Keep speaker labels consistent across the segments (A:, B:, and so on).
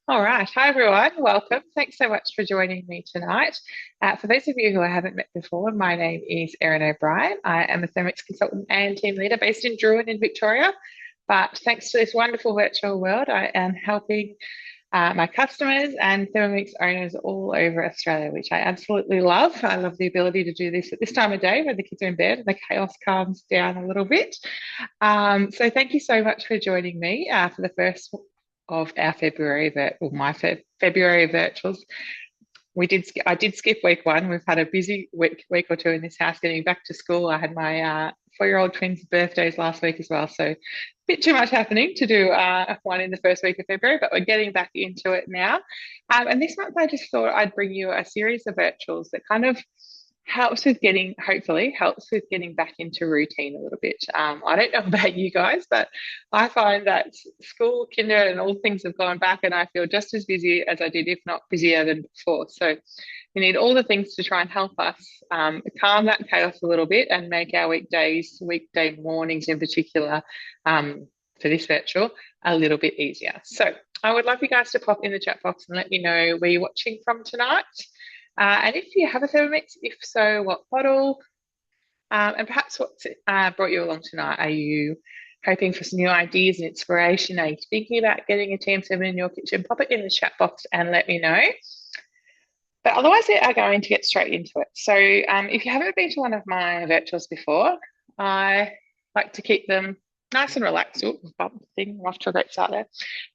A: All right. Hi, everyone. Welcome. Thanks so much for joining me tonight. For those of you who I haven't met before, my name is Erin O'Brien. I am a Thermomix consultant and team leader based in Druin in Victoria. But thanks to this wonderful virtual world, I am helping my customers and Thermomix owners all over Australia, which I absolutely love. I love the ability to do this at this time of day when the kids are in bed and the chaos calms down a little bit. So thank you so much for joining me for the first of our February virtuals. I did skip week one. We've had a busy week or two in this house getting back to school. I had my 4-year-old twins' birthdays last week as well, so a bit too much happening to do one in the first week of February, but we're getting back into it now. And this month, I just thought I'd bring you a series of virtuals that kind of hopefully helps with getting back into routine a little bit. I don't know about you guys, but I find that school, kinder, and all things have gone back, and I feel just as busy as I did, if not busier than before. So we need all the things to try and help us calm that chaos a little bit and make our weekday mornings in particular, for this virtual, a little bit easier. So I would love you guys to pop in the chat box and let me know where you're watching from tonight. And if you have a Thermomix, if so, what model? And perhaps what's brought you along tonight? Are you hoping for some new ideas and inspiration? Are you thinking about getting a TM7 in your kitchen? Pop it in the chat box and let me know. But otherwise, we are going to get straight into it. So if you haven't been to one of my virtuals before, I like to keep them nice and relaxed. Oh, bump thing, off to a great start there.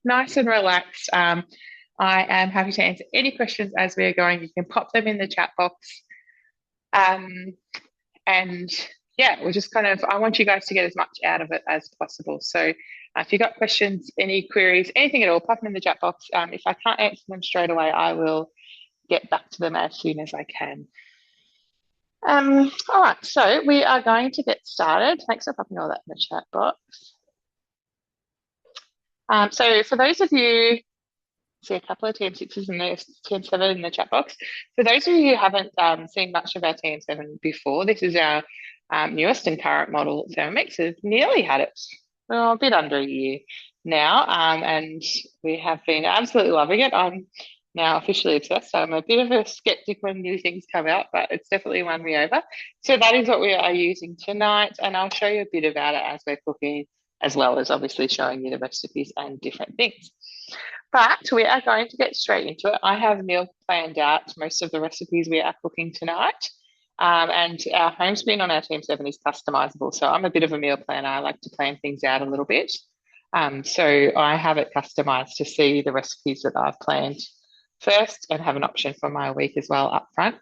A: Nice and relaxed. I am happy to answer any questions as we are going. You can pop them in the chat box. And yeah, we'll just I want you guys to get as much out of it as possible. So if you've got questions, any queries, anything at all, pop them in the chat box. If I can't answer them straight away, I will get back to them as soon as I can. All right, so we are going to get started. Thanks for popping all that in the chat box. So for those of you, see a couple of TM6s and the TM7 in the chat box. For those of you who haven't seen much of our TM7 before, this is our newest and current model Thermomix. It's nearly had it, well, a bit under a year now, and we have been absolutely loving it. I'm now officially obsessed. I'm a bit of a skeptic when new things come out, but it's definitely won me over. So that is what we are using tonight, and I'll show you a bit about it as we're cooking, as well as obviously showing you the recipes and different things. But we are going to get straight into it. I have meal planned out most of the recipes we are cooking tonight. And our home screen on our TM7 is customizable. So I'm a bit of a meal planner. I like to plan things out a little bit. So I have it customized to see the recipes that I've planned first and have an option for my week as well up front.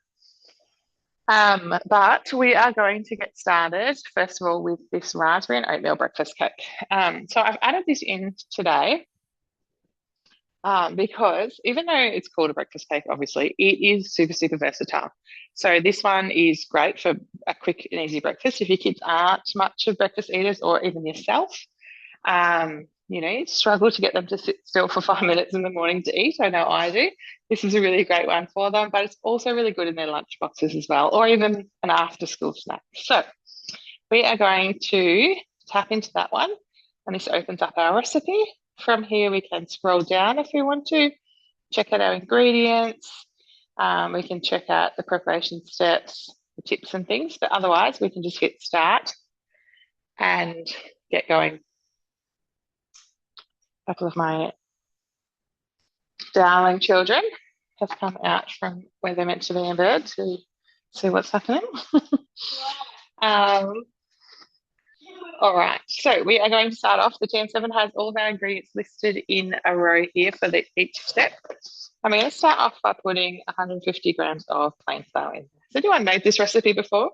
A: But we are going to get started, first of all, with this raspberry and oatmeal breakfast cake. So I've added this in today because even though it's called a breakfast cake, obviously, it is super, super versatile. So this one is great for a quick and easy breakfast. If your kids aren't much of breakfast eaters, or even yourself, you struggle to get them to sit still for 5 minutes in the morning to eat. I know I do. This is a really great one for them, but it's also really good in their lunch boxes as well, or even an after school snack. So we are going to tap into that one, and this opens up our recipe. From here, we can scroll down if we want to, check out our ingredients. We can check out the preparation steps, the tips and things, but otherwise we can just hit start and get going. A couple of my darling children have come out from where they're meant to be in bed to see what's happening. All right, so we are going to start off. The TM7 has all of our ingredients listed in a row here for each step. I'm going to start off by putting 150 grams of plain flour in. Has anyone made this recipe before?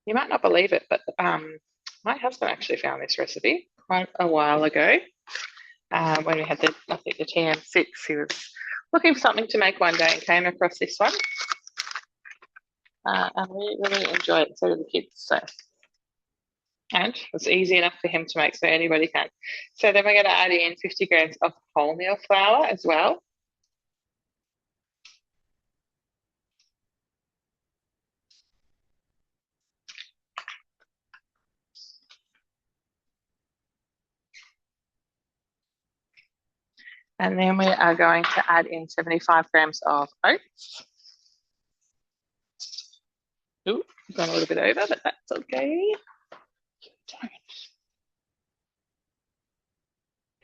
A: You might not believe it, but my husband actually found this recipe quite a while ago when we had the TM6. He was looking for something to make one day and came across this one. And we really enjoy it, so do the kids. So, and it's easy enough for him to make, so anybody can. So then we're going to add in 50 grams of wholemeal flour as well. And then we are going to add in 75 grams of oats. Ooh, gone a little bit over, but that's okay.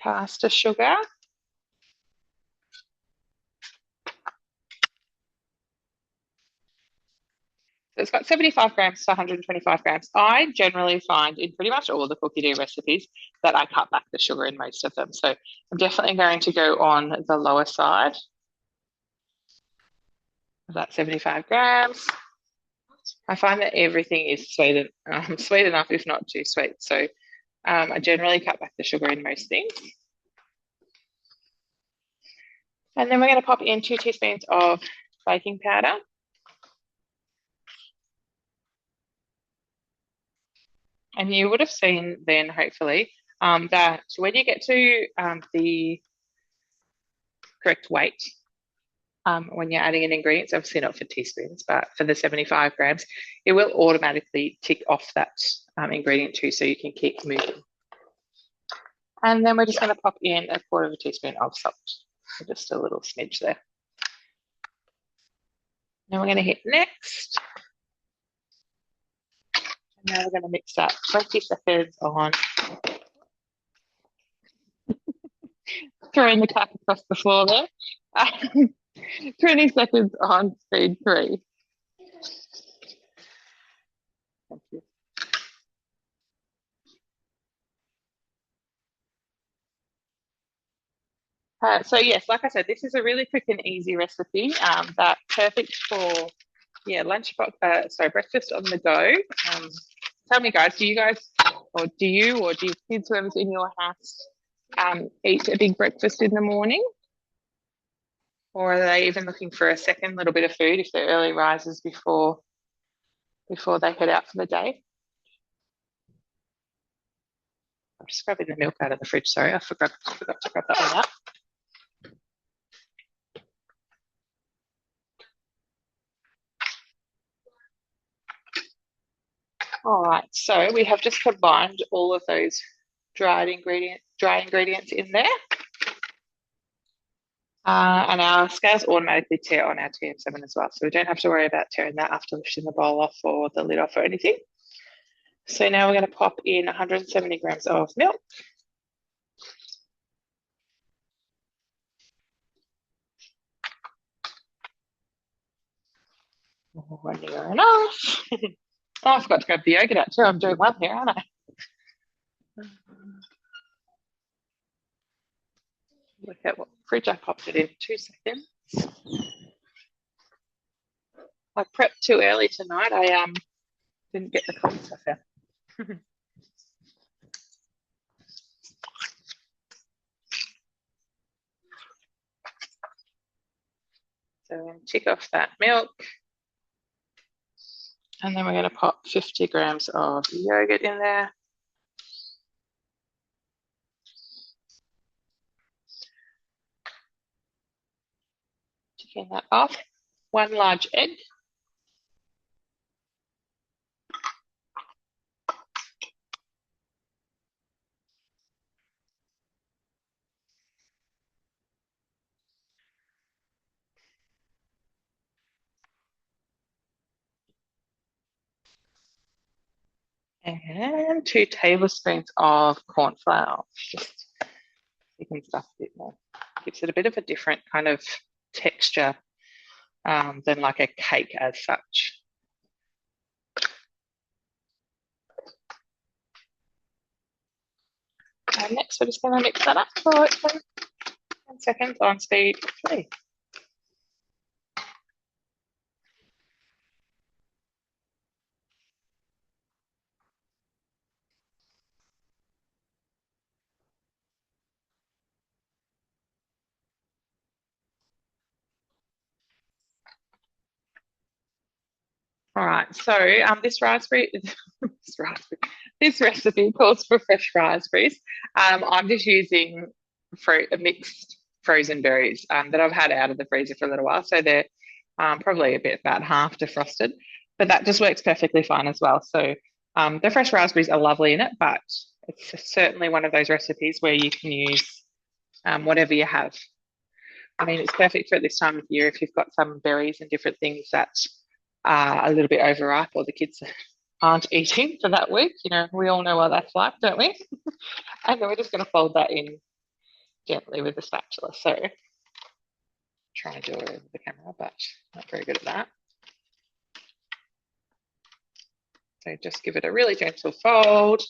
A: Caster sugar. So it's got 75 grams to 125 grams. I generally find in pretty much all the cookie dough recipes that I cut back the sugar in most of them. So I'm definitely going to go on the lower side of that 75 grams. I find that everything is sweet, sweet enough, if not too sweet. So I generally cut back the sugar in most things. And then we're going to pop in 2 teaspoons of baking powder. And you would have seen then, hopefully, that when you get to the correct weight, when you're adding in ingredients, obviously not for teaspoons, but for the 75 grams, it will automatically tick off that ingredient too, so you can keep moving. And then we're just going to pop in 1/4 teaspoon of salt, so just a little smidge there. Now we're going to hit next. And now we're going to mix that 20 seconds on. Throwing the cap across the floor there. 20 seconds on speed 3. Thank you. So yes, like I said, this is a really quick and easy recipe that's perfect for breakfast on the go. Tell me, guys, do you or do your kids, whoever's in your house, eat a big breakfast in the morning? Or are they even looking for a second little bit of food if they're early risers before they head out for the day? I'm just grabbing the milk out of the fridge. Sorry, I forgot to grab that one out. All right, so we have just combined all of those dry ingredients in there. And our scales automatically tear on our TM7 as well. So we don't have to worry about tearing that after lifting the bowl off or the lid off or anything. So now we're going to pop in 170 grams of milk. Near enough. Oh, I forgot to grab the yogurt out too. I'm doing well here, aren't I? Look at what fridge I popped it in. 2 seconds. I prepped too early tonight. I didn't get the cold stuff out. So tick off that milk. And then we're going to pop 50 grams of yogurt in there. Ticking that off. 1 large egg. And 2 tablespoons of corn flour. Just thicken stuff a bit more. Gives it a bit of a different kind of texture than like a cake as such. And next, we're just going to mix that up for 10 seconds on speed 3. All right, so this recipe calls for fresh raspberries. I'm just using mixed frozen berries that I've had out of the freezer for a little while, so they're probably about half defrosted, but that just works perfectly fine as well. So the fresh raspberries are lovely in it, but it's certainly one of those recipes where you can use whatever you have. I mean, it's perfect for at this time of year if you've got some berries and different things that are a little bit overripe or the kids aren't eating for that week. You know, we all know what that's like, don't we? And then we're just going to fold that in gently with the spatula. So try and do it over the camera, but not very good at that. So just give it a really gentle fold.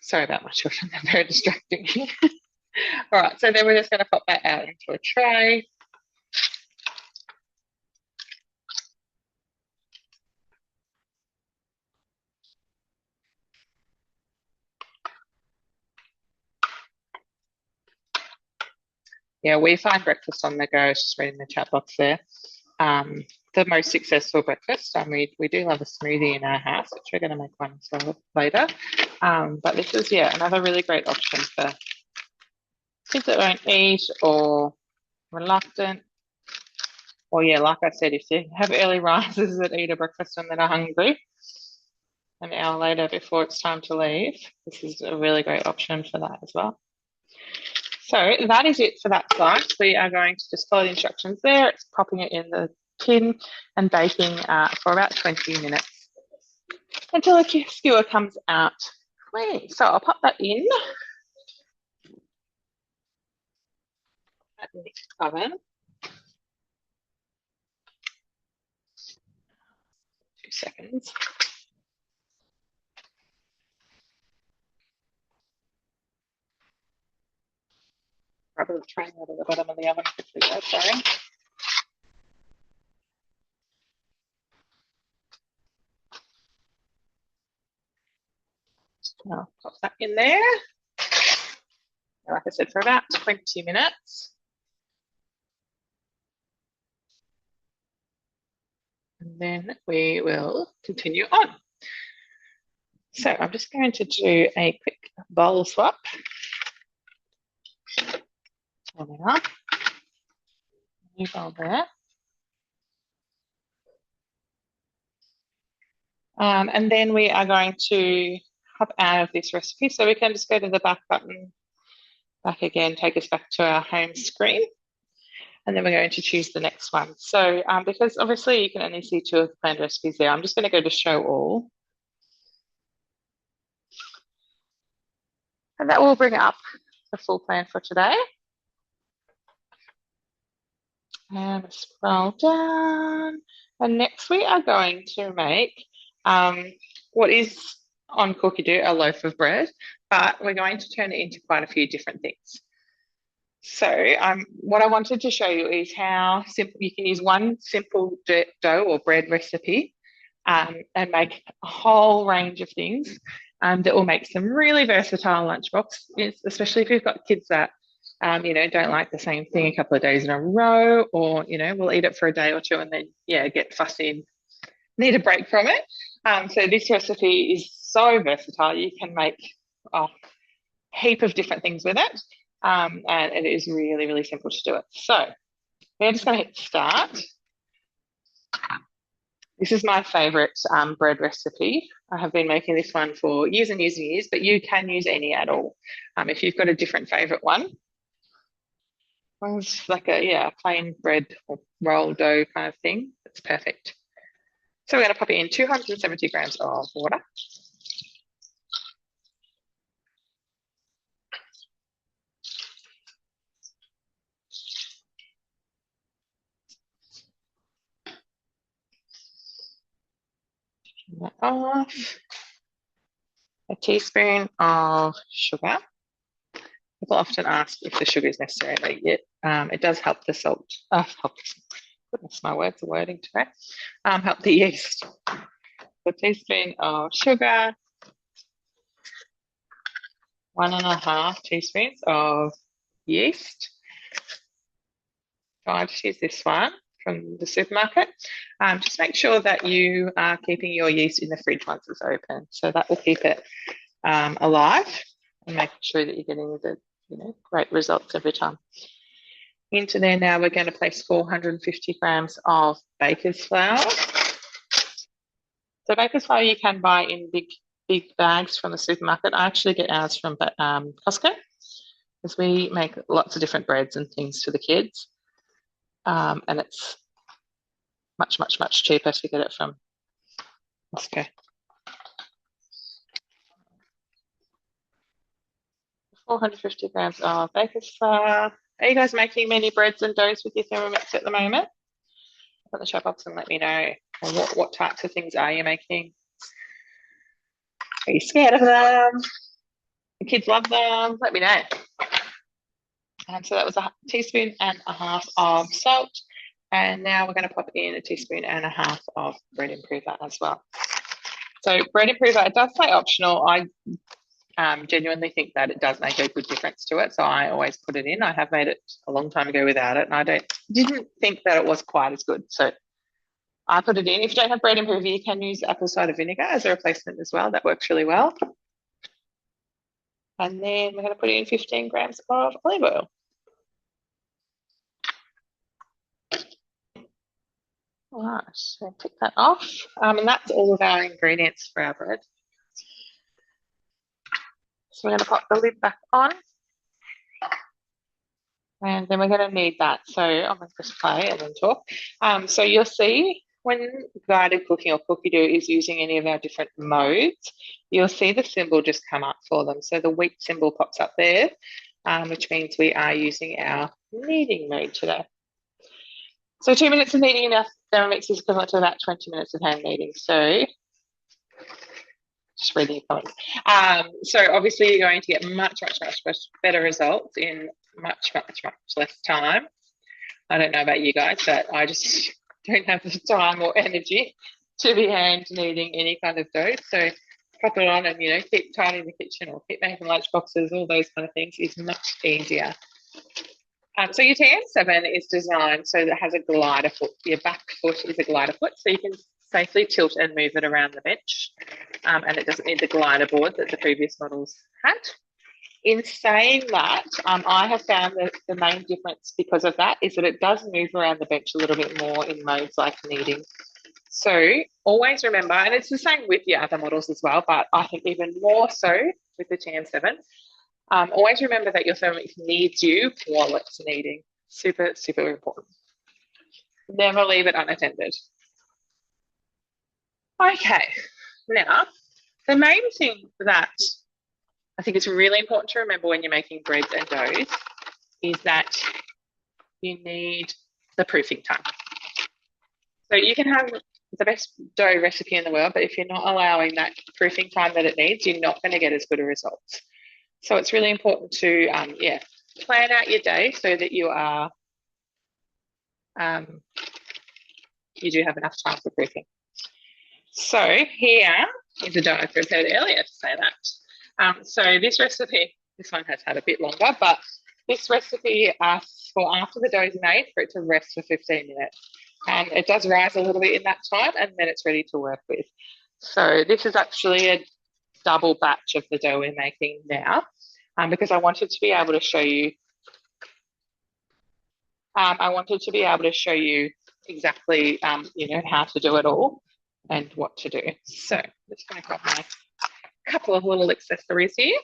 A: Sorry about my children, they're very distracting. All right, so then we're just going to pop that out into a tray. Yeah, we find breakfast on the go, just reading the chat box there, the most successful breakfast. And we do love a smoothie in our house, which we're going to make one as well later. But this is, yeah, another really great option for kids that won't eat or reluctant. Or yeah, like I said, if you have early risers that eat a breakfast and then are hungry an hour later before it's time to leave, this is a really great option for that as well. So that is it for that slice. We are going to just follow the instructions there. It's popping it in the tin and baking for about 20 minutes until a skewer comes out clean. So I'll pop that in the oven. 2 seconds. Grab a tray out of the bottom of the oven quickly though, sorry. I'll pop that in there. Like I said, for about 20 minutes. And then we will continue on. So I'm just going to do a quick bowl swap. Warming up. New bowl there. And then we are going to hop out of this recipe. So we can just go to the back button, back again, take us back to our home screen. And then we're going to choose the next one. So because obviously you can only see 2 of the planned recipes there, I'm just going to go to show all. And that will bring up the full plan for today. And scroll down. And next we are going to make what is on Cookie Do a loaf of bread, but we're going to turn it into quite a few different things. So what I wanted to show you is how simple you can use one simple dough or bread recipe and make a whole range of things that will make some really versatile lunchbox, especially if you've got kids that don't like the same thing a couple of days in a row, or will eat it for a day or two and then get fussy and need a break from it. So this recipe is so versatile. You can make a heap of different things with it. And it is really, really simple to do it. So we're just going to hit start. This is my favorite bread recipe. I have been making this one for years and years and years, but you can use any at all. If you've got a different favorite one, it's like a plain bread or roll dough kind of thing. It's perfect. So we're going to pop in 270 grams of water. That off. A teaspoon of sugar. People often ask if the sugar is necessary. It does help the salt. Goodness, my words are wording today. Help the yeast. A teaspoon of sugar. 1.5 teaspoons of yeast. I just use this one from the supermarket. Just make sure that you are keeping your yeast in the fridge once it's open. So that will keep it alive and make sure that you're getting the great results every time. Into there now, we're going to place 450 grams of baker's flour. So baker's flour you can buy in big bags from the supermarket. I actually get ours from Costco because we make lots of different breads and things for the kids. And it's much cheaper to get it from Costco. 450 grams of baker's flour. Are you guys making many breads and doughs with your Thermomix at the moment? Put in the chat box and let me know. Or what types of things are you making? Are you scared of them? The kids love them. Let me know. And so that was a teaspoon and a half of salt. And now we're going to pop in a teaspoon and a half of bread improver as well. So bread improver, it does say optional. I genuinely think that it does make a good difference to it. So I always put it in. I have made it a long time ago without it. And I didn't think that it was quite as good. So I put it in. If you don't have bread improver, you can use apple cider vinegar as a replacement as well. That works really well. And then we're going to put in 15 grams of olive oil. All right, so pick that off. And that's all of our ingredients for our bread. So we're going to pop the lid back on. And then we're going to need that. So I'm going to press play and then talk. So you'll see when guided cooking or cookie dough is using any of our different modes, you'll see the symbol just come up for them. So the wheat symbol pops up there, which means we are using our kneading mode today. So 2 minutes of kneading in our Thermomix is equivalent to about 20 minutes of hand kneading. So just reading your comments. So obviously you're going to get much better results in much less time. I don't know about you guys, but I just don't have the time or energy to be hand kneading any kind of dough. So pop it on and, keep tidying the kitchen or keep making lunchboxes, all those kind of things is much easier. So your TM7 is designed so that it has a glider foot. Your back foot is a glider foot, so you can safely tilt and move it around the bench. And it doesn't need the glider board that the previous models had. In saying that, I have found that the main difference because of that is that it does move around the bench a little bit more in modes like kneading. So always remember, and it's the same with your other models as well, but I think even more so with the TM7, always remember that your Thermomix needs you while it's kneading. Super important. Never leave it unattended. Okay, now the main thing that I think it's really important to remember when you're making breads and doughs is that you need the proofing time. So you can have the best dough recipe in the world, but if you're not allowing that proofing time that it needs, you're not going to get as good a results. So it's really important to, plan out your day so that you are, you do have enough time for proofing. So here is a dough I prepared earlier to say that. So this recipe, this one has had a bit longer, but this recipe asks for after the dough is made for it to rest for 15 minutes. And it does rise a little bit in that time and then it's ready to work with. So this is actually a double batch of the dough we're making now because I wanted to be able to show you exactly, how to do it all and what to do. So I'm just going to grab my couple of little accessories here.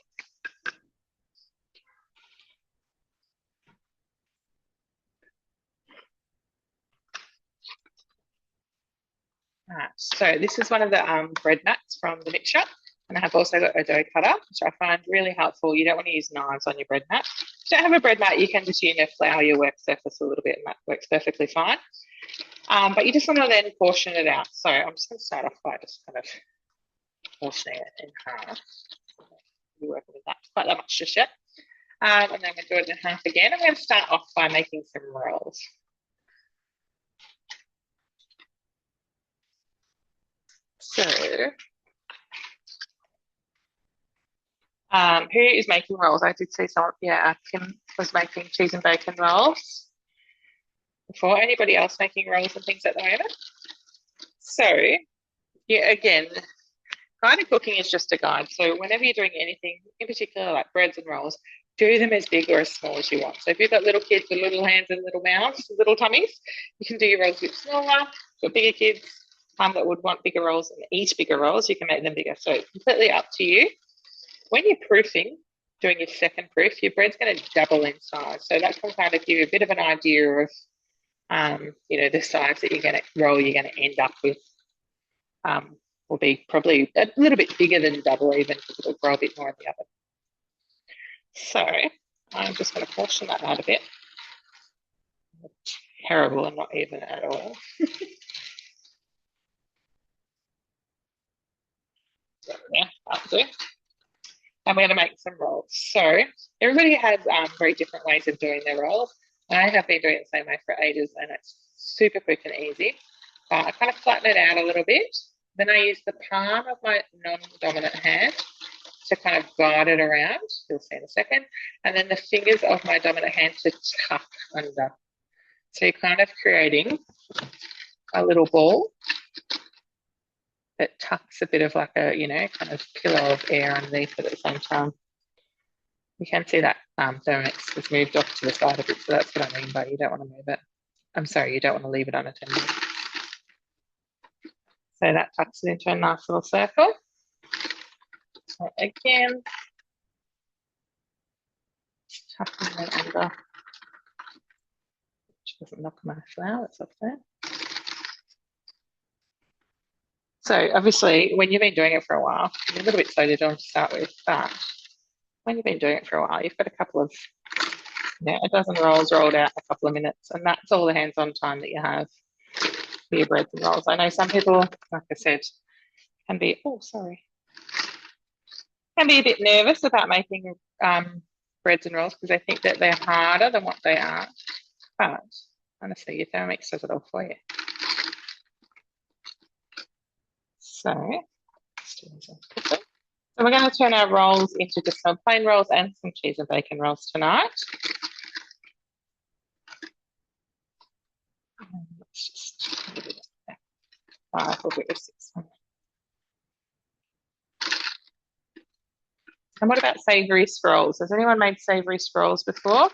A: So this is one of the bread mats from the mix shop. And I have also got a dough cutter, which I find really helpful. You don't want to use knives on your bread mat. If you don't have a bread mat, you can just, flour your work surface a little bit and that works perfectly fine. But you just want to then portion it out. So I'm just going to start off by just kind of portioning it in half. You're working with that quite that much just yet. And then we'll do it in half again. I'm going to start off by making some rolls. So who is making rolls? I did see someone, Kim was making cheese and bacon rolls. Before anybody else making rolls and things at the moment? So, again, guided cooking is just a guide. So whenever you're doing anything, in particular like breads and rolls, do them as big or as small as you want. So if you've got little kids with little hands and little mouths, little tummies, you can do your rolls a bit smaller. For bigger kids that would want bigger rolls and eat bigger rolls, you can make them bigger. So it's completely up to you. When you're proofing, doing your second proof, your bread's going to double in size. So that can kind of give you a bit of an idea of, the size that you're going to end up with. Will be probably a little bit bigger than double even, because it'll grow a bit more in the oven. So I'm just going to portion that out a bit. Terrible and not even at all. Yeah, that'll do. And we're going to make some rolls. So everybody has very different ways of doing their rolls. I have been doing it the same way for ages, and it's super quick and easy. I kind of flatten it out a little bit. Then I use the palm of my non-dominant hand to kind of guide it around. You'll see in a second. And then the fingers of my dominant hand to tuck under. So you're kind of creating a little ball that tucks a bit of like a, kind of pillow of air underneath it at the same time. You can see that Thermomix has moved off to the side a bit, so that's what I mean by you don't want to move it. I'm sorry, you don't want to leave it unattended. So that tucks it into a nice little circle. So again, tucking it under. Which doesn't knock my flour, it's up there. So obviously, when you've been doing it for a while, you're a little bit slow to start with, but when you've been doing it for a while, you've got a couple of, a dozen rolls rolled out in a couple of minutes, and that's all the hands-on time that you have for your breads and rolls. I know some people, like I said, can be a bit nervous about making breads and rolls because they think that they're harder than what they are. But honestly, your Thermomix does it all for you. So we're going to turn our rolls into just some plain rolls and some cheese and bacon rolls tonight. Let's just do it. 5 or 6. And what about savoury scrolls? Has anyone made savoury scrolls before?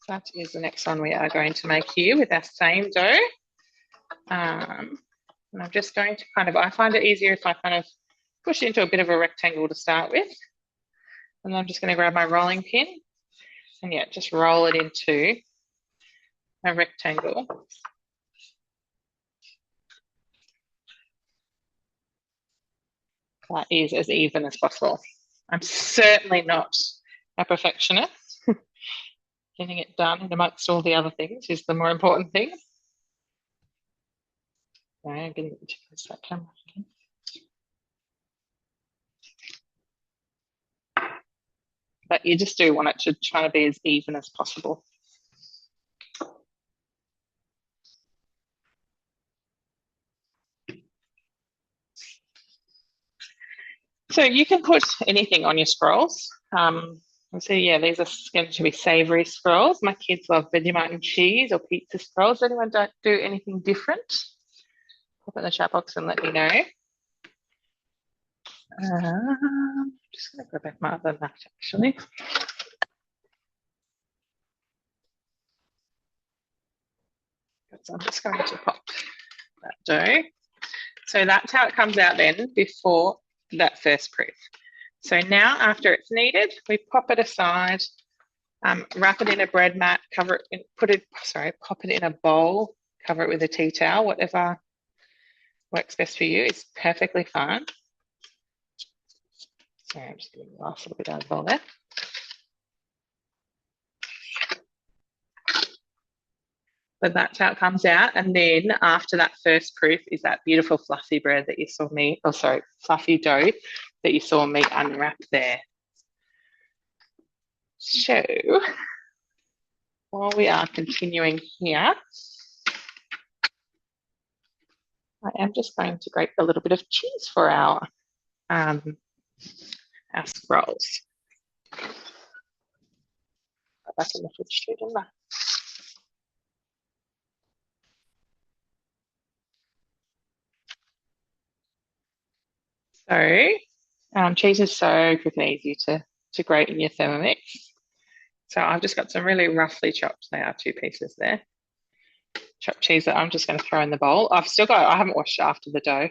A: That is the next one we are going to make here with our same dough. And I'm just going to I find it easier if I kind of push into a bit of a rectangle to start with. And then I'm just going to grab my rolling pin and just roll it into a rectangle. That is as even as possible. I'm certainly not a perfectionist. Getting it done and amongst all the other things is the more important thing. Sorry, I'm getting to close that camera again. But you just do want it to try to be as even as possible. So you can put anything on your scrolls. So these are going to be savoury scrolls. My kids love Vegemite and cheese or pizza scrolls. Anyone don't do anything different? Pop in the chat box and let me know. I'm just going to go back my other mat actually. So I'm just going to pop that dough. So that's how it comes out then before that first proof. So now after it's kneaded, we pop it aside, wrap it in a bread mat, cover it in, pop it in a bowl, cover it with a tea towel, whatever works best for you is perfectly fine. Sorry, I'm just getting the last little bit out of the bowl there. But that's how it comes out. And then after that first proof is that beautiful fluffy bread that you saw me, fluffy dough that you saw me unwrap there. So while we are continuing here, I am just going to grate a little bit of cheese for our scrolls. Back in the fridge too, didn't I? So cheese is so quick and easy to grate in your Thermomix. So I've just got some really roughly chopped, they are two pieces there, chopped cheese that I'm just going to throw in the bowl. I haven't washed it after the dough.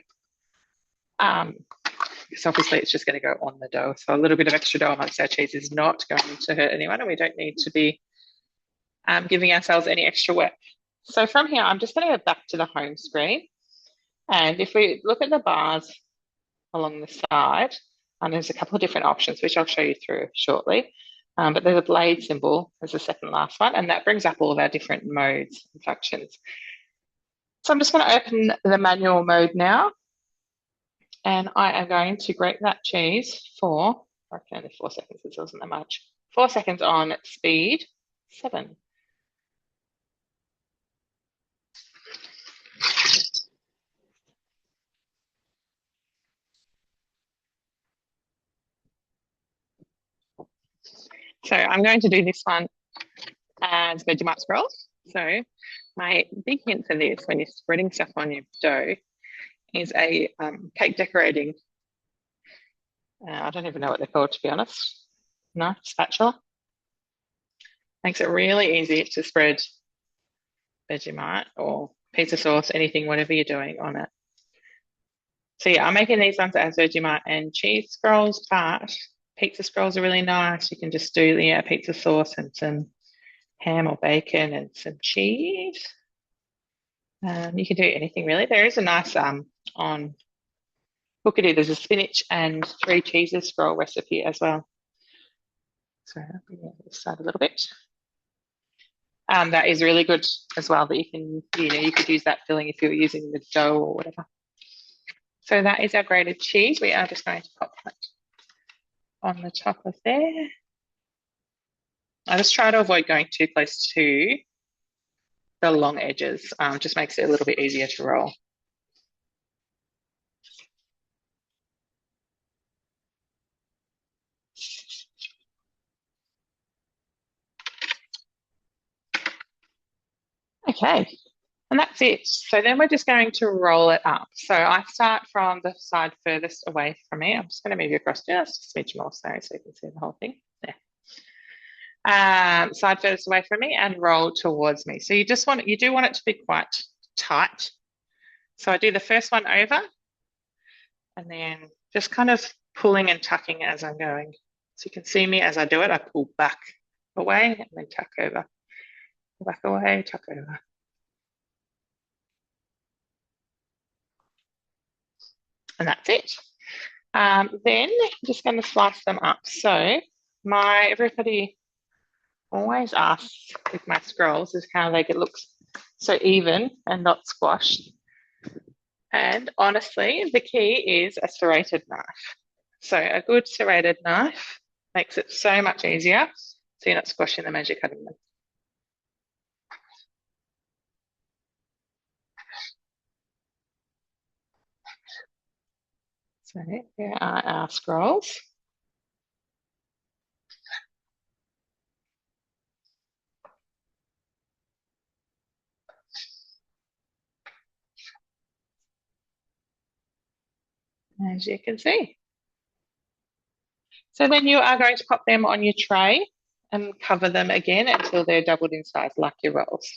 A: Because obviously it's just going to go on the dough. So a little bit of extra dough amongst our cheese is not going to hurt anyone, and we don't need to be giving ourselves any extra work. So from here, I'm just going to go back to the home screen. And if we look at the bars along the side, and there's a couple of different options, which I'll show you through shortly. But there's a blade symbol as the second last one, and that brings up all of our different modes and functions. So I'm just going to open the manual mode now, and I am going to grate that cheese for, only 4 seconds, this wasn't that much, 4 seconds on speed 7. So I'm going to do this one as Vegemite scrolls. So my big hint for this when you're spreading stuff on your dough is a cake decorating, I don't even know what they're called, to be honest. No, spatula. Makes it really easy to spread Vegemite or pizza sauce, anything, whatever you're doing on it. So yeah, I'm making these ones as Vegemite and cheese scrolls, but pizza scrolls are really nice. You can just do the pizza sauce and some ham or bacon and some cheese. You can do anything really. There is a nice on Cookadoo, there's a spinach and 3 cheeses scroll recipe as well. So I'll bring this side a little bit. That is really good as well, that you can, you could use that filling if you were using the dough or whatever. So that is our grated cheese. We are just going to pop that on the top of there. I just try to avoid going too close to the long edges. Just makes it a little bit easier to roll. Okay, and that's it. So then we're just going to roll it up. So I start from the side furthest away from me. I'm just going to move you across just a smidge more so you can see the whole thing. There. Side furthest away from me and roll towards me. So you do want it to be quite tight. So I do the first one over and then just kind of pulling and tucking as I'm going. So you can see me as I do it. I pull back away and then tuck over. Pull back away, tuck over. And that's it. Then I'm just going to slice them up. So everybody always asks with my scrolls is how they look so even and not squashed. And honestly, the key is a serrated knife. So a good serrated knife makes it so much easier. So you're not squashing them as you're cutting them. So here are our scrolls. As you can see. So then you are going to pop them on your tray and cover them again until they're doubled in size like your rolls.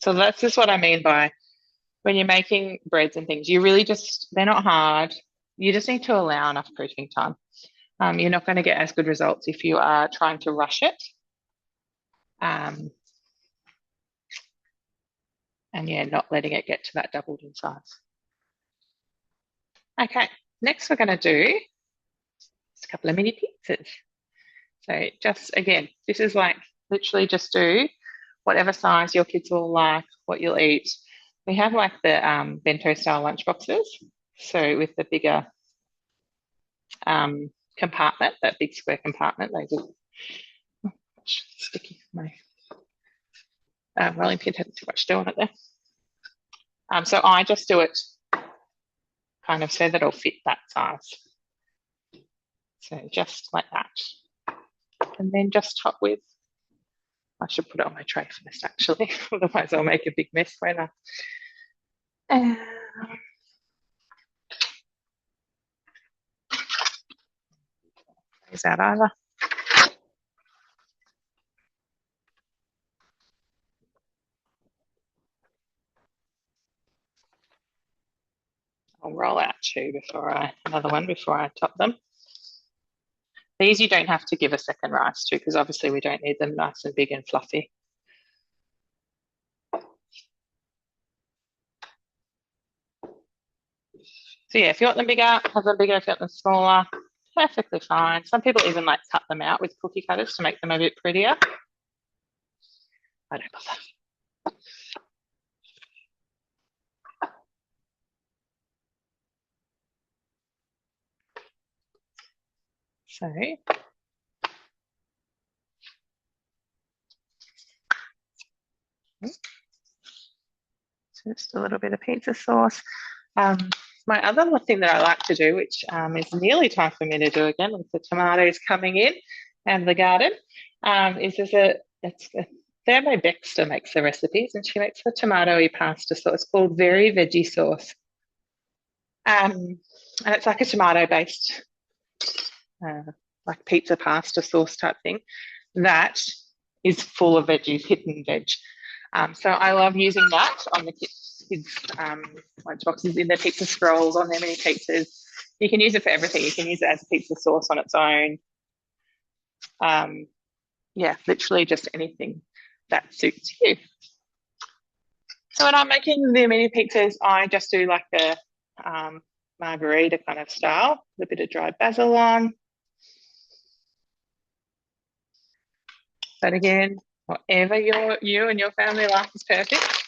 A: So that's just what I mean by when you're making breads and things, they're not hard. You just need to allow enough proofing time. You're not going to get as good results if you are trying to rush it. And yeah, not letting it get to that doubled in size. Okay, next we're going to do just a couple of mini pizzas. So just again, this is like literally just do whatever size your kids will like, what you'll eat. We have like the bento style lunchboxes. So with the bigger compartment, that big square compartment, they just sticky. My rolling pin had too much dough on it there. So I just do it kind of so that it'll fit that size. So just like that. And then just top with, I should put it on my tray first actually, otherwise I'll make a big mess later. these out either. I'll roll out another one before I top them. These you don't have to give a second rise to because obviously we don't need them nice and big and fluffy. So yeah, if you want them bigger, have them bigger. If you want them smaller, perfectly fine. Some people even like cut them out with cookie cutters to make them a bit prettier. I don't bother. So just a little bit of pizza sauce. My other thing that I like to do, which is nearly time for me to do again with the tomatoes coming in and the garden, is Thermomix makes the recipes and she makes the tomatoey pasta sauce called Very Veggie Sauce. And it's like a tomato-based like pizza pasta sauce type thing that is full of veggies, hidden veg. So I love using that on the kids' lunchboxes, in their pizza scrolls, on their mini pizzas. You can use it for everything. You can use it as a pizza sauce on its own. Yeah, literally just anything that suits you. So when I'm making the mini pizzas, I just do like a margarita kind of style, with a bit of dried basil on. But again, whatever you and your family like is perfect.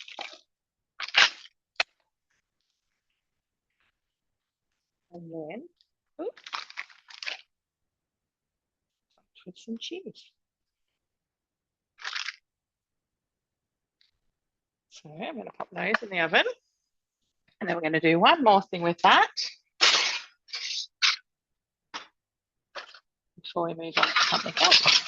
A: And then, with some cheese. So I'm going to pop those in the oven. And then we're going to do one more thing with that before we move on to something else.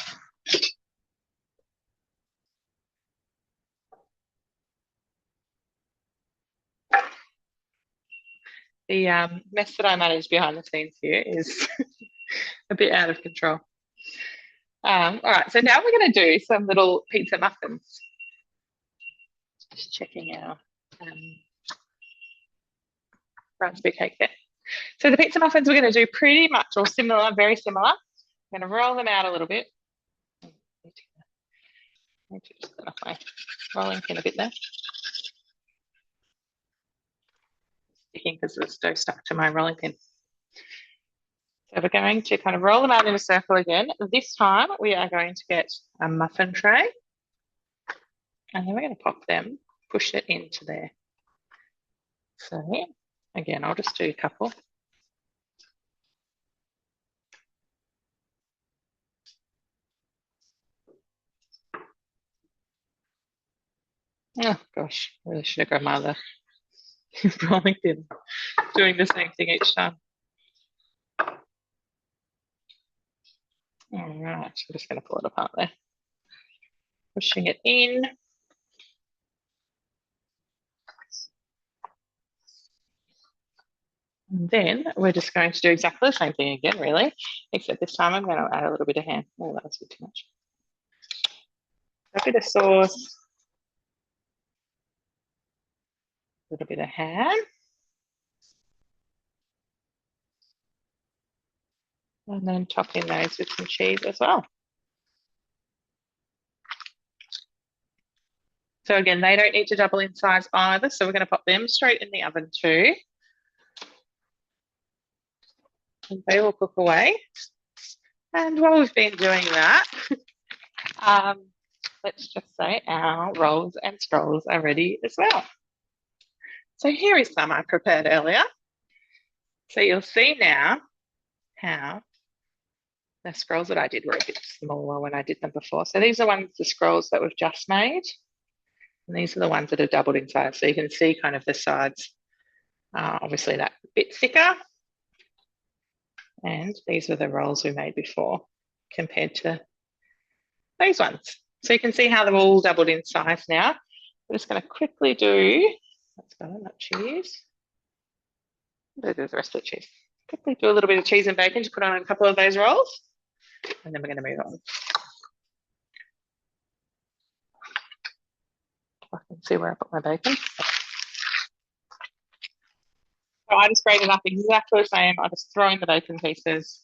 A: The mess that I manage behind the scenes here is a bit out of control. All right, so now we're going to do some little pizza muffins. Just checking our raspberry cake there. So the pizza muffins we're going to do pretty much or similar, very similar. I'm going to roll them out a little bit. I need to just get off my rolling pin a bit there. Sticking because the dough stuck to my rolling pin. So we're going to kind of roll them out in a circle again. This time we are going to get a muffin tray and then we're going to pop them, push it into there. So again, I'll just do a couple. Oh gosh, I really should have grabbed my other rolling pin, doing the same thing each time. All right, I'm just going to pull it apart there. Pushing it in. And then we're just going to do exactly the same thing again, really, except this time I'm going to add a little bit of ham. Oh, that was a bit too much. A bit of sauce, a little bit of ham. And then top in those with some cheese as well. So again, they don't need to double in size either. So we're going to pop them straight in the oven too. And they will cook away. And while we've been doing that, let's just say our rolls and scrolls are ready as well. So here is some I prepared earlier. So you'll see now how the scrolls that I did were a bit smaller when I did them before. So these are the scrolls that we've just made. And these are the ones that are doubled in size. So you can see kind of the sides, obviously that bit thicker. And these were the rolls we made before compared to these ones. So you can see how they're all doubled in size now. We're just going to quickly do, let's go, not cheese. Do the rest of the cheese. Quickly do a little bit of cheese and bacon to put on a couple of those rolls. And then we're going to move on. I can see where I put my bacon. So I just grate it up exactly the same. I just throw in the bacon pieces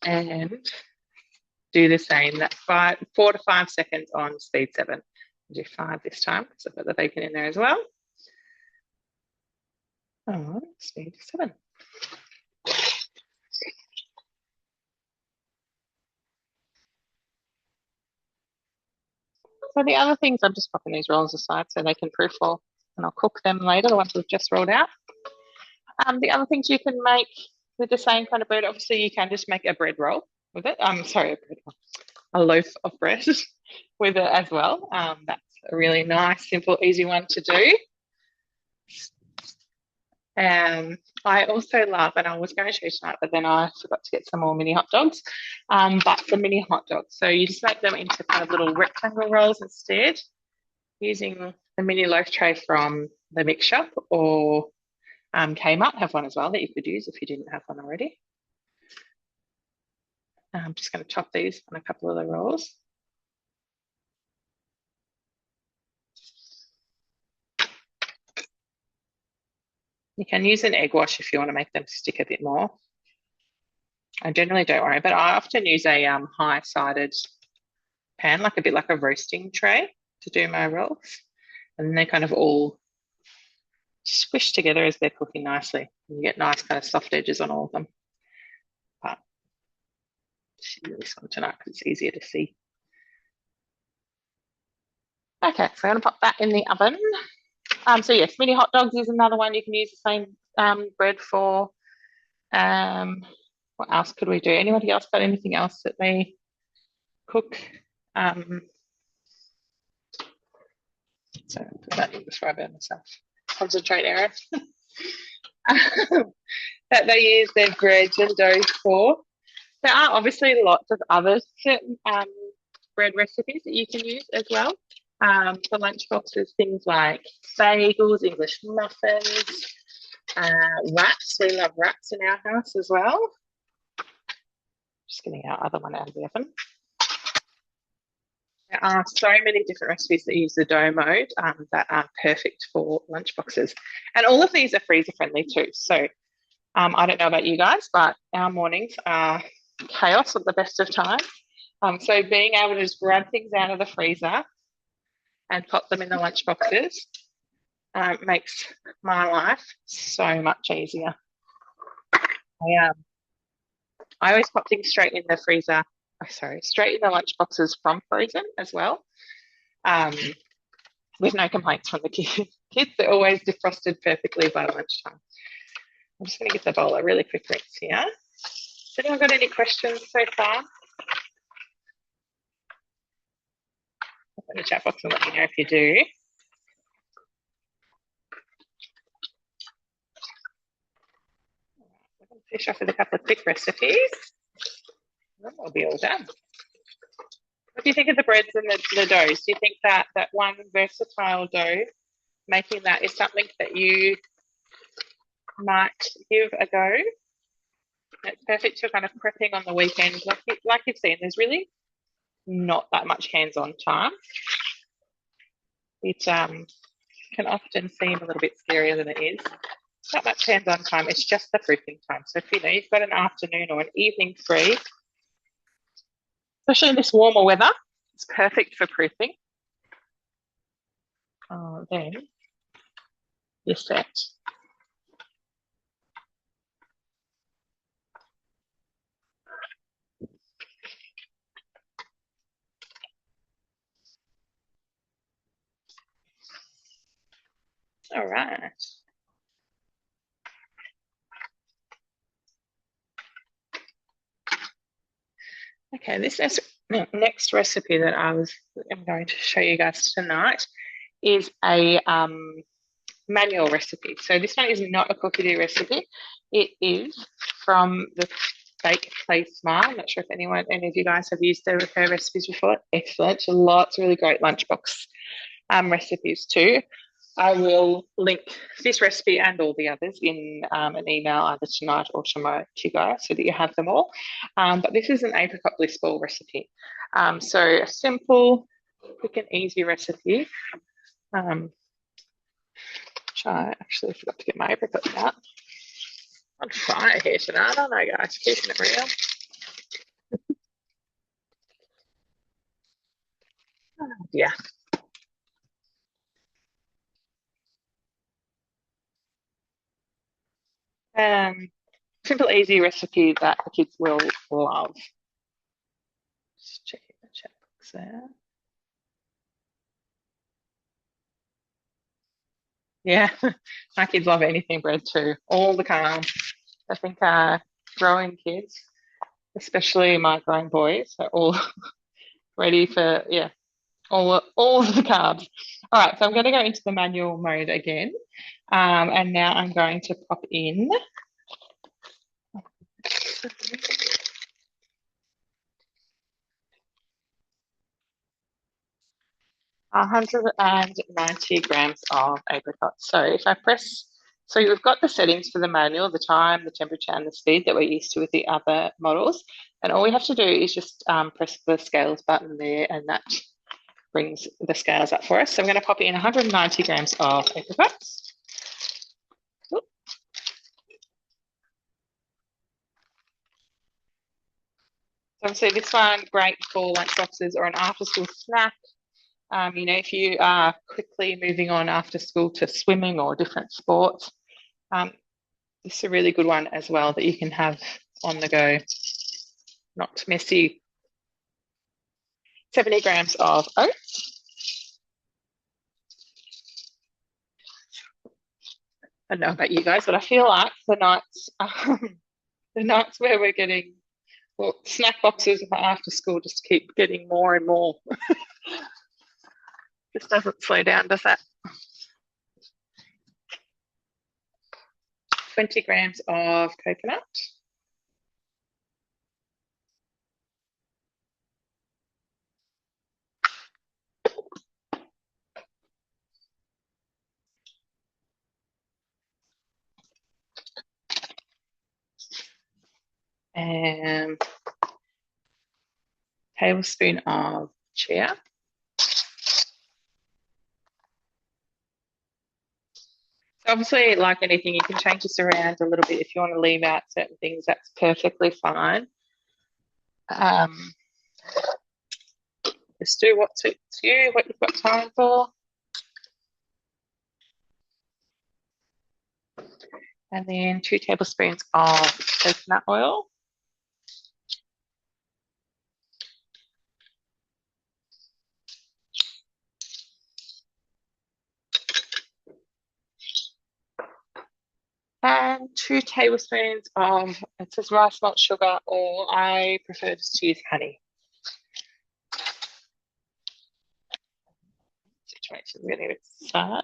A: and do the same. That's 4 to 5 seconds on speed 7. I'll do 5 this time because I've got the bacon in there as well. Oh, speed 7. So the other things, I'm just popping these rolls aside so they can proof-roll, and I'll cook them later, the ones we've just rolled out. The other things you can make with the same kind of bread, obviously you can just make a bread roll with it. Sorry, a loaf of bread with it as well. That's a really nice, simple, easy one to do. I also love, and I was going to show you tonight, but then I forgot to get some more mini hot dogs. But the mini hot dogs, so you just make them into kind of little rectangle rolls instead, using the mini loaf tray from the mix shop, or Kmart have one as well that you could use if you didn't have one already. I'm just going to chop these on a couple of the rolls. You can use an egg wash if you want to make them stick a bit more. I generally don't worry, but I often use a high-sided pan, like a bit like a roasting tray to do my rolls. And then they kind of all squish together as they're cooking nicely. You get nice kind of soft edges on all of them. But I'll do this one tonight because it's easier to see. Okay, so I'm going to pop that in the oven. So yes, mini hot dogs is another one you can use the same bread for. What else could we do? Anybody else got anything else that they cook? So that just right by myself. Concentrate, Erin. That they use their breads and doughs for. There are obviously lots of other certain bread recipes that you can use as well. For lunchboxes, things like bagels, English muffins, wraps. We love wraps in our house as well. Just getting our other one out of the oven. There are so many different recipes that use the dough mode that are perfect for lunchboxes. And all of these are freezer friendly too. So I don't know about you guys, but our mornings are chaos at the best of times. So being able to just grab things out of the freezer and pop them in the lunchboxes makes my life so much easier. I always pop things straight in the freezer. Straight in the lunchboxes from frozen as well. With no complaints from the kids. They're always defrosted perfectly by lunchtime. I'm just going to give the bowl a really quick rinse here. Has anyone got any questions so far? Put in the chat box and let me know if you do. We're going to finish off with a couple of quick recipes. Then we'll be all done. What do you think of the breads and the doughs? Do you think that one versatile dough, making that is something that you might give a go? It's perfect for kind of prepping on the weekend. Like you've seen, there's really not that much hands-on time. It can often seem a little bit scarier than it is. Not much hands-on time, it's just the proofing time. So if you've got an afternoon or an evening free, especially in this warmer weather, it's perfect for proofing. Then you're set. All right. Okay, this next recipe that I'm going to show you guys tonight is a manual recipe. So this one is not a cookie dough recipe. It is from the Bake Play Smile. I'm not sure if any of you guys have used her recipes before. Excellent. Lots of really great lunchbox recipes too. I will link this recipe and all the others in an email either tonight or tomorrow to you guys so that you have them all. But this is an apricot bliss ball recipe. So a simple, quick and easy recipe. Actually forgot to get my apricots out. On fire here tonight, aren't I, guys? Keeping it real. Yeah. Simple, easy recipe that the kids will love. Just checking the chat box there. Yeah, my kids love anything bread too. All the carbs. I think growing kids, especially my growing boys, are all ready for all of the carbs. All right, so I'm going to go into the manual mode again, and now I'm going to pop in 190 grams of apricots. So if I press, so you've got the settings for the manual, the time, the temperature, and the speed that we're used to with the other models. And all we have to do is just press the scales button there, and that brings the scales up for us. So I'm going to pop in 190 grams of apricots. So obviously this one, great for lunchboxes or an after-school snack. If you are quickly moving on after school to swimming or different sports, this is a really good one as well that you can have on the go, not messy. 70 grams of oats. I don't know about you guys, but I feel like the nights where we're getting snack boxes after school just keep getting more and more. Just doesn't slow down, does that? 20 grams of coconut. And tablespoon of chia. So obviously, like anything, you can change this around a little bit. If you want to leave out certain things, that's perfectly fine. Just do what suits you, what you've got time for. And then 2 tablespoons of coconut oil. And 2 tablespoons of, it says rice malt sugar, or I prefer just to use honey. Situation's getting a bit sad.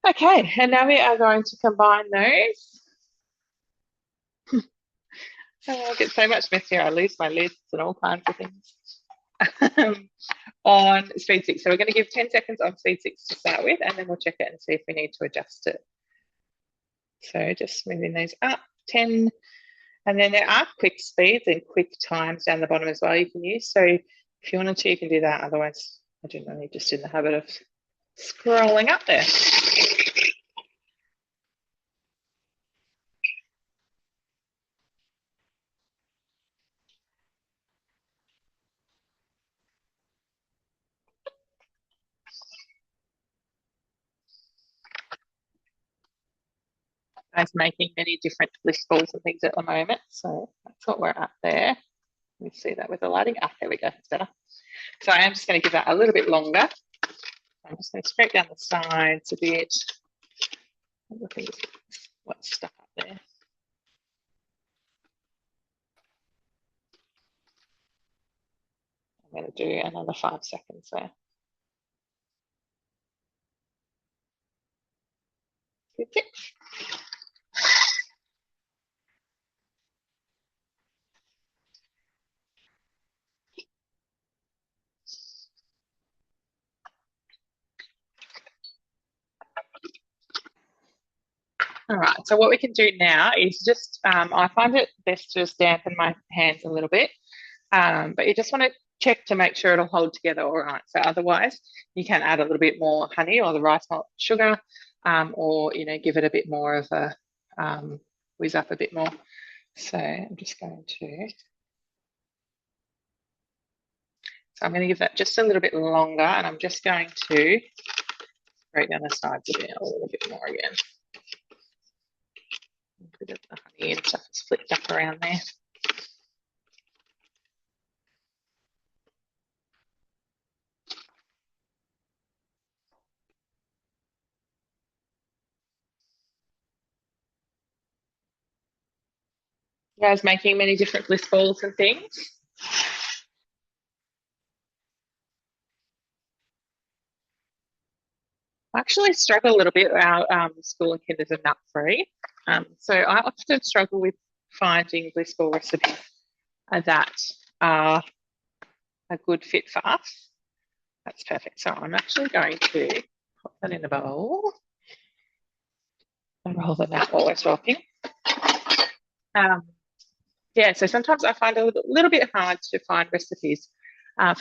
A: Okay, and now we are going to combine those. I get so much messier, I lose my lids and all kinds of things. On speed 6. So we're going to give 10 seconds on speed 6 to start with, and then we'll check it and see if we need to adjust it. So just moving those up, 10. And then there are quick speeds and quick times down the bottom as well you can use. So if you wanted to, you can do that. Otherwise, I generally just in the habit of scrolling up there. Guys making many different bliss balls and things at the moment. So that's what we're at there. Let me see that with the lighting. There we go. It's better. So I am just going to give that a little bit longer. I'm just going to scrape down the sides a bit. What's stuck up there? I'm going to do another 5 seconds there. Good tip. All right, so what we can do now is just, I find it best to just dampen my hands a little bit, but you just want to check to make sure it'll hold together all right. So otherwise, you can add a little bit more honey or the rice malt sugar, or, give it a bit more of a whiz up a bit more. So I'm going to give that just a little bit longer, and I'm just going to break down the sides of it a little bit more again. A bit of the honey and stuff is flicked up around there. You guys making many different bliss balls and things? I actually struggle a little bit. Our school and kinders are nut free. So I often struggle with finding bliss ball recipes that are a good fit for us. That's perfect. So I'm actually going to pop that in a bowl and roll the nut while we're talking. Yeah, so sometimes I find it a little bit hard to find recipes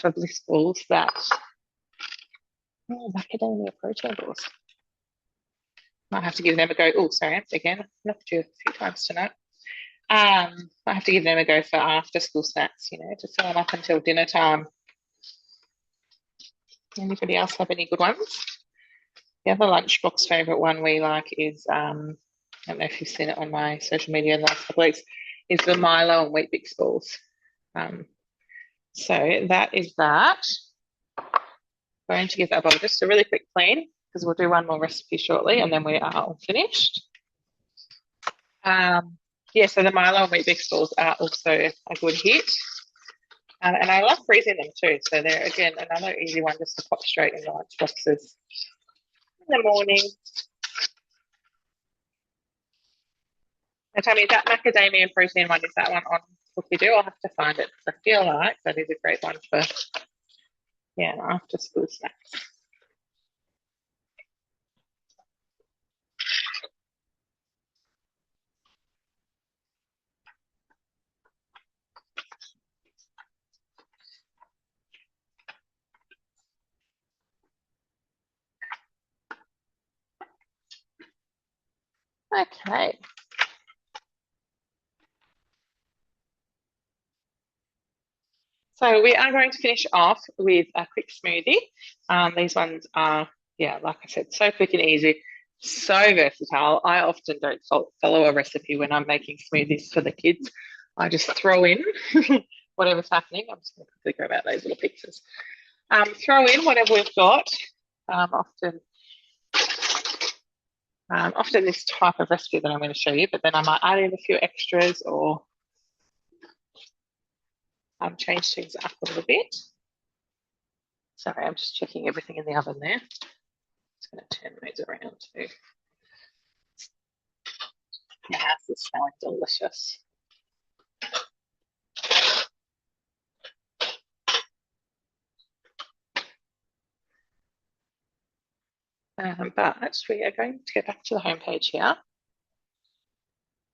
A: for bliss balls that, macadamia protein balls. Might have to give them a go. Oh, sorry, again, I've knocked you a few times tonight. I have to give them a go for after school snacks, to fill them up until dinner time. Anybody else have any good ones? The other lunchbox favourite one we like is, I don't know if you've seen it on my social media in the last couple of weeks, is the Milo and Wheat Bix balls. So that is that. I'm going to give that bowl just a really quick clean because we'll do one more recipe shortly and then we are all finished. Yeah, so the Milo and Wheat Bix balls are also a good hit. And I love freezing them too. So they're, again, another easy one just to pop straight in the lunch boxes in the morning. Now tell me, is that macadamia and protein one, is that one on Cookie Do? I'll have to find it. I feel like that is a great one for, after school snacks. Okay. So we are going to finish off with a quick smoothie. These ones are, like I said, so quick and easy, so versatile. I often don't follow a recipe when I'm making smoothies for the kids. I just throw in whatever's happening. I'm just going to quickly grab out those little pizzas. Throw in whatever we've got. Often this type of recipe that I'm going to show you, but then I might add in a few extras or change things up a little bit. Sorry, I'm just checking everything in the oven there. Just going to turn those around too. Yeah, this is smelling delicious. But we are going to go back to the homepage here,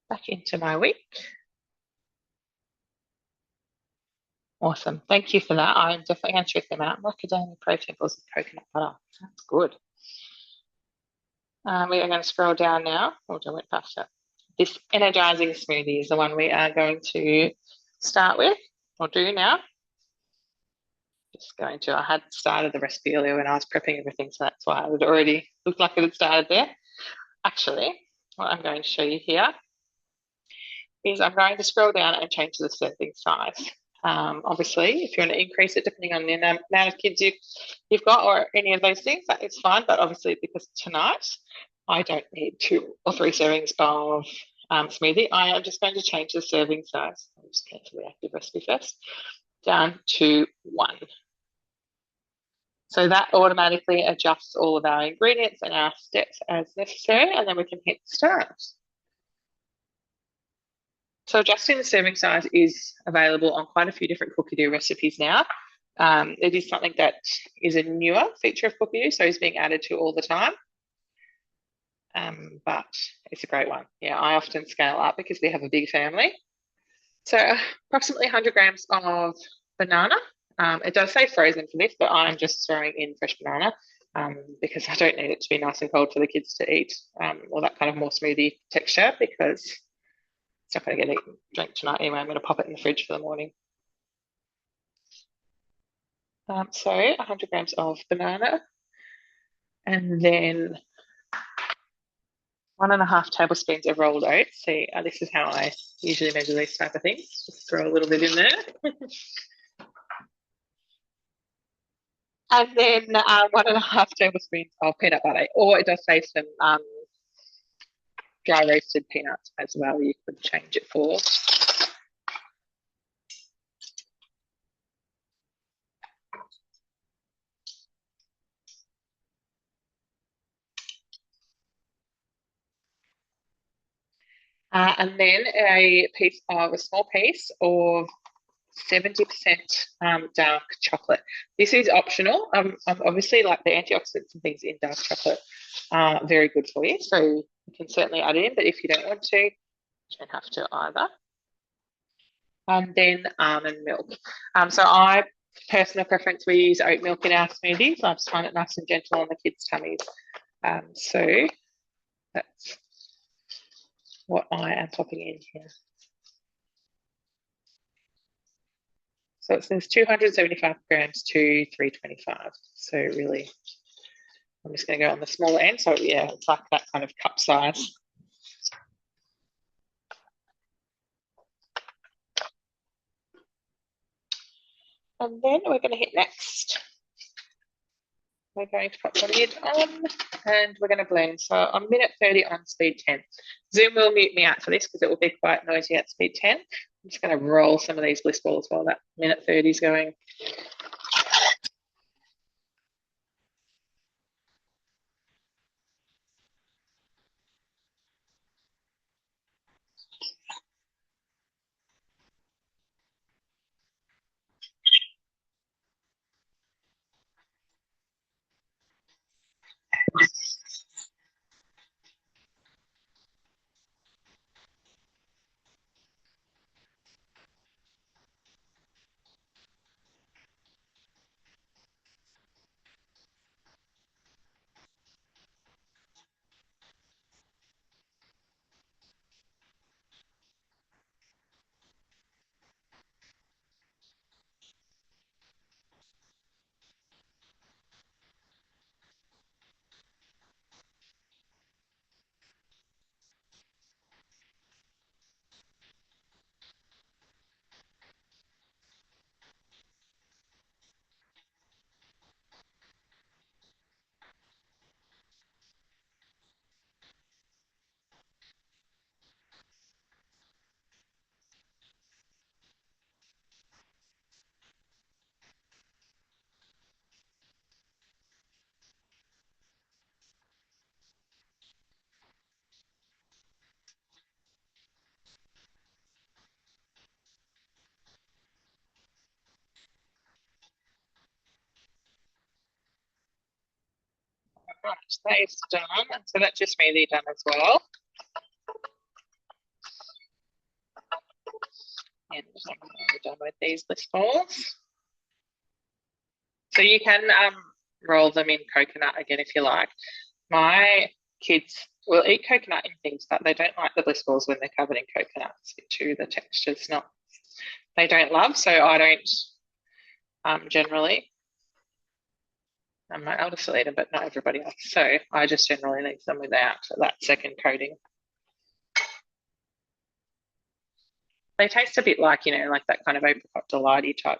A: back into my week. Awesome. Thank you for that. I'm definitely going to check them out. Macadamia protein balls with coconut butter. Sounds good. We are going to scroll down now. I went past it. This energizing smoothie is the one we are going to start with or do now. I had started the recipe earlier when I was prepping everything, so that's why it already looked like it had started there. Actually, what I'm going to show you here is I'm going to scroll down and change the serving size. Obviously, if you want to increase it depending on the amount of kids you've got or any of those things, that is fine. But obviously, because tonight I don't need 2 or 3 servings of smoothie, I am just going to change the serving size. I'm just going to the active recipe first. down to 1. So that automatically adjusts all of our ingredients and our steps as necessary, and then we can hit start. So adjusting the serving size is available on quite a few different cookie dough recipes now. It is something that is a newer feature of cookie dough, so is being added to all the time. But it's a great one. Yeah, I often scale up because we have a big family. So approximately 100 grams of banana. It does say frozen for this, but I'm just throwing in fresh banana because I don't need it to be nice and cold for the kids to eat or that kind of more smoothie texture because it's not going to get eaten, drink tonight anyway. I'm going to pop it in the fridge for the morning. So 100 grams of banana and then 1.5 tablespoons of rolled oats. See, this is how I usually measure these type of things. Just throw a little bit in there. And then 1.5 tablespoons of peanut butter, or it does say some dry roasted peanuts as well. You could change it for. And then a small piece of 70% dark chocolate. This is optional. Obviously, like the antioxidants and things in dark chocolate are very good for you, so you can certainly add it in. But if you don't want to, you don't have to either. And then almond milk. So I personal preference, we use oat milk in our smoothies. I just find it nice and gentle on the kids' tummies. So that's what I am popping in here. So it says 275 grams to 325. So really, I'm just going to go on the smaller end. So yeah, it's like that kind of cup size. And then we're going to hit next. We're going to put the lid on and we're going to blend. So on minute 30 on speed 10. Zoom will mute me out for this because it will be quite noisy at speed 10. I'm just going to roll some of these bliss balls while that minute 30 is going. Right, that is done. And so that's just smoothie done as well. And I'm done with these bliss balls. So you can roll them in coconut again if you like. My kids will eat coconut in things, but they don't like the bliss balls when they're covered in coconut. To the texture's not, they don't love. So I don't generally. My eldest will eat them, but not everybody else. So I just generally leave them without that second coating. They taste a bit like, like that kind of apricot delighty type.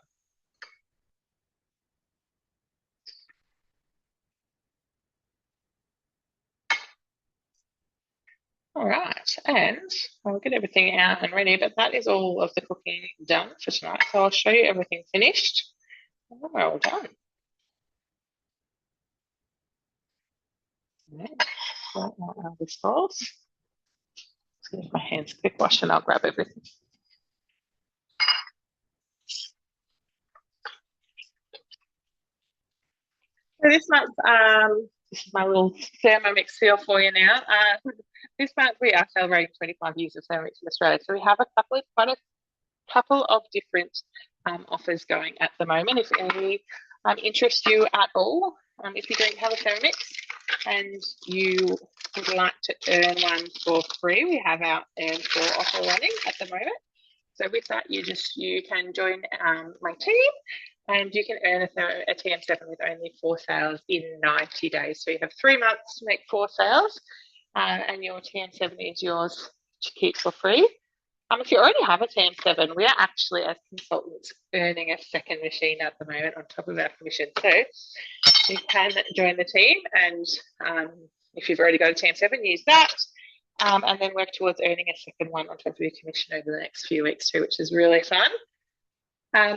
A: All right, and I'll get everything out and ready, but that is all of the cooking done for tonight. So I'll show you everything finished. Oh, well done. Right, right out of this bowls. Just give my hands a quick wash and I'll grab everything. So this is my little Thermomix feel for you now. This month we are celebrating 25 years of Thermomix in Australia. So we have quite a couple of different offers going at the moment. If any interest you at all, if you don't have a Thermomix and you would like to earn one for free, we have our Earn For offer running at the moment. So with that, you can join my team and you can earn a TM7 with only 4 sales in 90 days. So you have 3 months to make 4 sales and your TM7 is yours to keep for free. If you already have a TM7, we are actually, as consultants, earning a second machine at the moment on top of our commission. So you can join the team, and if you've already got a TM7, use that, and then work towards earning a second one on top of your commission over the next few weeks too, which is really fun. I'm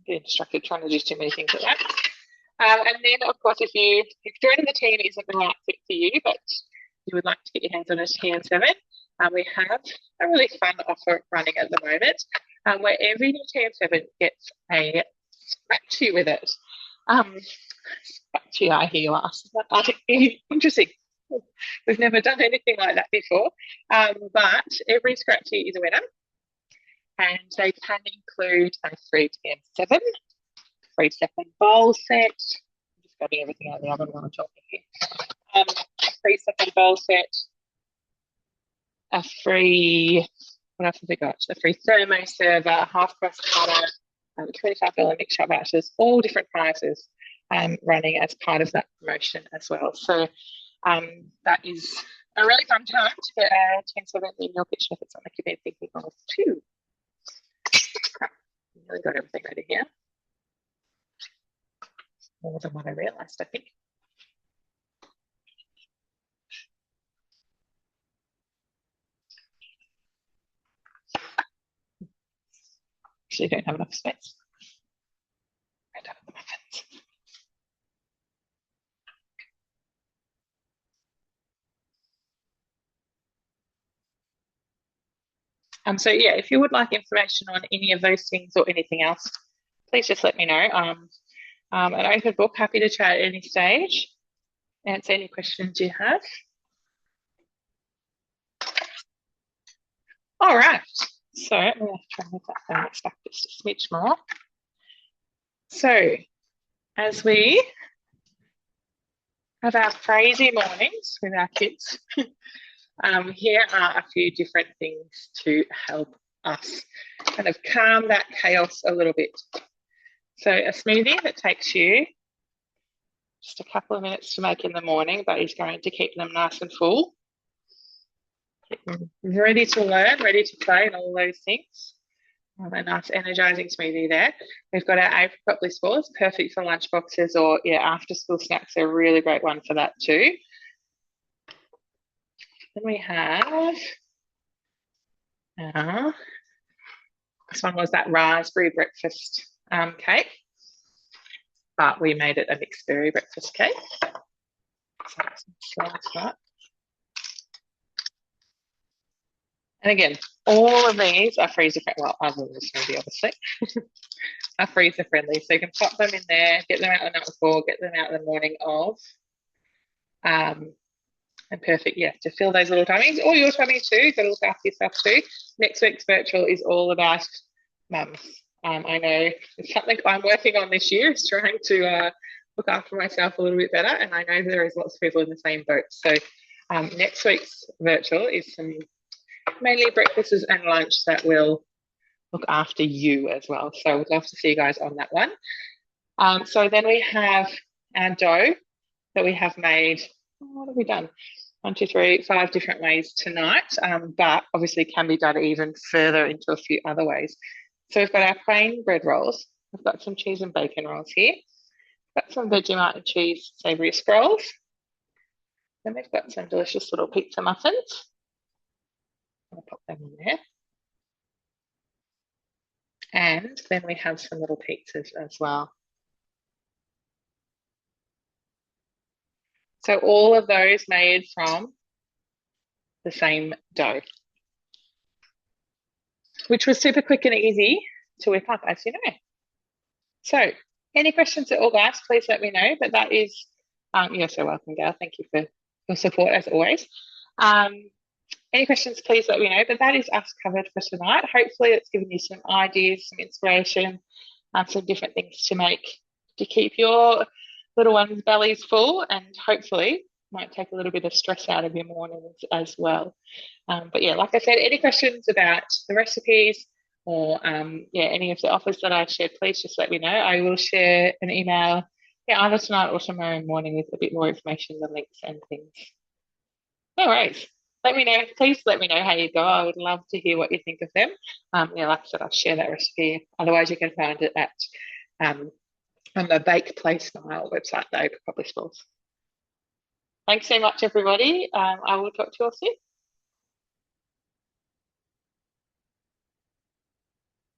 A: getting distracted trying to do too many things at once. And then, of course, if joining the team isn't the right fit for you, but you would like to get your hands on a TM7, we have a really fun offer running at the moment where every new TM7 gets a scratchy with it. Scratchy, I hear you ask. Interesting. We've never done anything like that before. But every scratchy is a winner. And they can include a free TM7, free second bowl set. I'm just grabbing everything out of the oven while I'm talking here. A free second bowl set, a free, what else have we got? A free thermo server, a half crust cutter, $25 mixture vouchers, all different prices running as part of that promotion as well. So that is a really fun time to get a 10-7 in your kitchen if it's on the community goals too. Really got everything ready here. More than what I realised, I think. Actually, don't have enough space. Right out of the muffins. So yeah, if you would like information on any of those things or anything else, please just let me know. An open book, happy to chat at any stage, answer any questions you have. All right, so I'm going to try and make that Thermomix back just a smidge more. So as we have our crazy mornings with our kids, here are a few different things to help us kind of calm that chaos a little bit. So a smoothie that takes you just a couple of minutes to make in the morning, but is going to keep them nice and full. Keep them ready to learn, ready to play and all those things. A nice energizing smoothie there. We've got our apricot bliss balls, perfect for lunch boxes or after school snacks. They're a really great one for that too. Then we have this one was that raspberry breakfast cake, but we made it a mixed berry breakfast cake. So slice that. And again, all of these are freezer friendly. Well, other than the smoothie, obviously, are freezer friendly. So you can pop them in there, get them out the night before, get them out the morning of. And perfect, to fill those little tummies, or your tummy too. You've got to look after yourself too. Next week's virtual is all about mums. I know it's something I'm working on this year, is trying to look after myself a little bit better. And I know there is lots of people in the same boat. So next week's virtual is some mainly breakfasts and lunch that will look after you as well. So we'd love to see you guys on that one. So then we have our dough that we have made. What have we done? 1, 2, 3, 5 different ways tonight, but obviously can be done even further into a few other ways. So we've got our plain bread rolls. We've got some cheese and bacon rolls here. We've got some Vegemite and cheese savoury scrolls. Then we've got some delicious little pizza muffins. I'll pop them in there. And then we have some little pizzas as well. So all of those made from the same dough, which was super quick and easy to whip up, as you know. So any questions at all, guys, please let me know. But that is, you're so welcome, Gail. Thank you for your support as always. Any questions, please let me know. But that is us covered for tonight. Hopefully it's given you some ideas, some inspiration, some different things to make to keep your little ones' bellies full, and hopefully might take a little bit of stress out of your mornings as well. But yeah, like I said, any questions about the recipes or yeah, any of the offers that I shared, please just let me know. I will share an email, yeah, either tonight or tomorrow morning with a bit more information, the links and things. No worries. Let me know. Please let me know how you go. I would love to hear what you think of them. Yeah, like I said, I'll share that recipe. Otherwise, you can find it at on the Bake Play Smile website that Oprah probably stores. Thanks so much, everybody. I will talk to you all soon.